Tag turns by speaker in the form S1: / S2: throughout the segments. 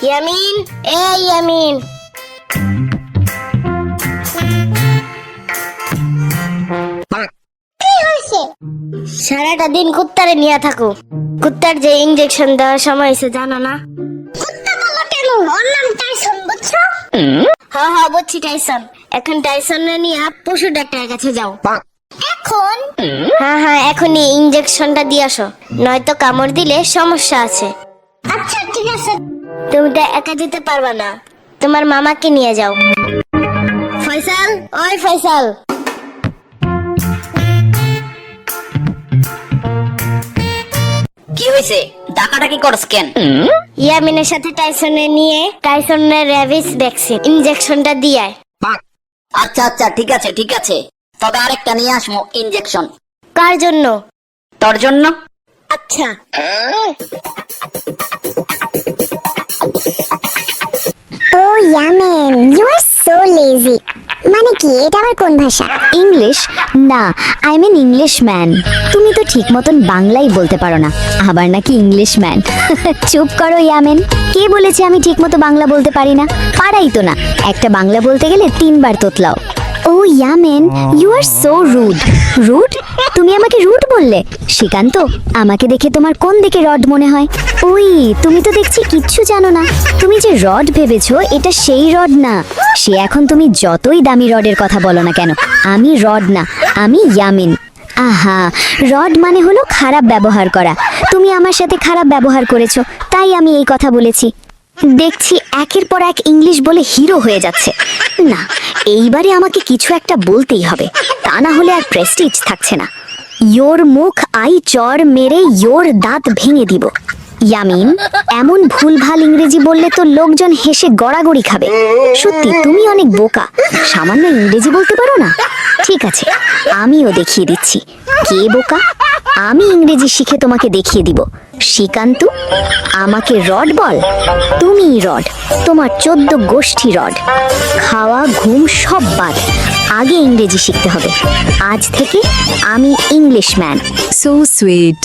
S1: ইয়ামিন, এই ইয়ামিন, সারাটা দিন কুত্তারে নিয়ে থাকো। কুত্তার যে ইনজেকশন দেওয়ার সময় এসে জানো না? হ্যাঁ হ্যাঁ বুঝছি, টাইসন। এখন টাইসন নিয়ে পশু ডাক্তারের কাছে যাও। এখন? হ্যাঁ হ্যাঁ এখনই ইনজেকশনটা দিয়ে আসো, নয়তো কামড় দিলে সমস্যা আছে। আচ্ছা ঠিক আছে। তুমি তো একা যেতে পারবা না, তোমার মামাকে নিয়ে যাও। ফয়সাল, ওই ফয়সাল,
S2: কি হয়েছে? ডাকাডাকি করছ কেন?
S1: ইয়ামিনের সাথে টাইসনের নিয়ে টাইসনের র্যাবিস ভ্যাকসিন ইনজেকশনটা দিয়ে আয়।
S2: আচ্ছা আচ্ছা ঠিক আছে ঠিক আছে, তবে আরেকটা নিয়ে আসবো ইনজেকশন।
S1: কার জন্য?
S2: তোর জন্য।
S1: আচ্ছা।
S3: ও ইয়ামেন, ইউ আর সো লেজি। মানে কি, এটা আবার কোন ভাষা?
S4: ইংলিশ না, আই মিন ইংলিশ ম্যান। তুমি তো ঠিক মতন বাংলাই বলতে পারো না, আবার নাকি ইংলিশ ম্যান। চুপ করো ইয়ামেন, কে বলেছে আমি ঠিক মতো বাংলা বলতে পারি না? পারাই তো না, একটা বাংলা বলতে গেলে 3 বার তোতলাও। ও ইয়ামেন, you are so rude. Rude? তুমি আমাকে রুড বললে? শ্রীকান্ত, আমাকে দেখে তোমার কোন দিকে রড মনে হয়? ওই, তুমি তো দেখছি কিচ্ছু জানো না। তুমি যে রড ভেবেছো এটা সেই রড না। সে এখন তুমি যতই দামি রডের কথা বলো না কেন, আমি রড না, আমি ইয়ামিন। আহা, রড মানে হলো খারাপ ব্যবহার করা। তুমি আমার সাথে খারাপ ব্যবহার করেছো, তাই আমি এই কথা বলেছি। দেখছি একের পর এক ইংলিশ বলে হিরো হয়ে যাচ্ছে। না, এইবারে আমাকে কিছু একটা বলতেই হবে, তা না হলে আর প্রেস্টিজ থাকছে না। ইয়োর মুখ আই চর মেরে ইয়োর দাঁত ভেঙে দিব। ইয়ামিন, এমন ভুলভাল ইংরেজি বললে তো লোকজন হেসে গড়াগড়ি খাবে। সত্যি তুমি অনেক বোকা, সামান্য ইংরেজি বলতে পারো না? ঠিক আছে, আমিও দেখিয়ে দিচ্ছি কে বোকা। আমি ইংরেজি শিখে তোমাকে দেখিয়ে দিব। শ্রীকান্ত, আমাকে রড বল। তুমিই রড, তোমার 14 গোষ্ঠী রড। খাওয়া ঘুম সব বাদ, আগে ইংরেজি শিখতে হবে। আজ থেকে আমি ইংলিশ ম্যান।
S5: So sweet.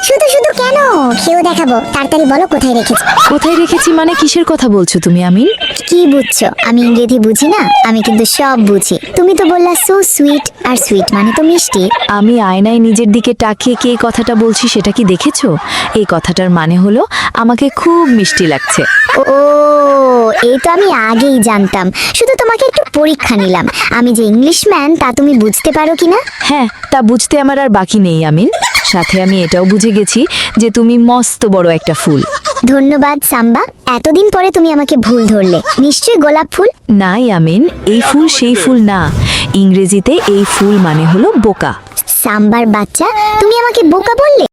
S3: শুধু শুধু কেন খেয়েও দেখাবো, তাড়াতাড়ি বলো কোথায় রেখেছি।
S5: কোথায় রেখেছি মানে কিসের কথা বলছো তুমি? আমি
S3: কি বুঝছো? আমি ইংরেজি বুঝি না? আমি কিন্তু সব বুঝি। তুমি তো বললা সো সুইট, আর সুইট মানে তো মিষ্টি।
S5: আমি আয়নায় নিজের দিকে তাকিয়ে কে কথাটা বলছি সেটা কি দেখেছো? এই কথাটার মানে হলো আমাকে খুব মিষ্টি লাগছে।
S3: ও, এই তো আমি আগেই জানতাম, শুধু তোমাকে একটু পরীক্ষা নিলাম আমি যে ইংলিশ ম্যান তা তুমি বুঝতে পারো কিনা।
S5: হ্যাঁ, তা বুঝতে আমার আর বাকি নেই আমিন। সাথে আমি এটাও বুঝে গেছি যে তুমি মস্ত বড় একটা ফুল।
S3: ধন্যবাদ সাম্বা, এতদিন পরে তুমি আমাকে ভুল ধরলে। নিশ্চয়ই গোলাপ ফুল?
S5: না আমিন, এই ফুল সেই ফুল না। ইংরেজিতে এই ফুল মানে হলো বোকা।
S3: সাম্বার বাচ্চা, তুমি আমাকে বোকা বললে?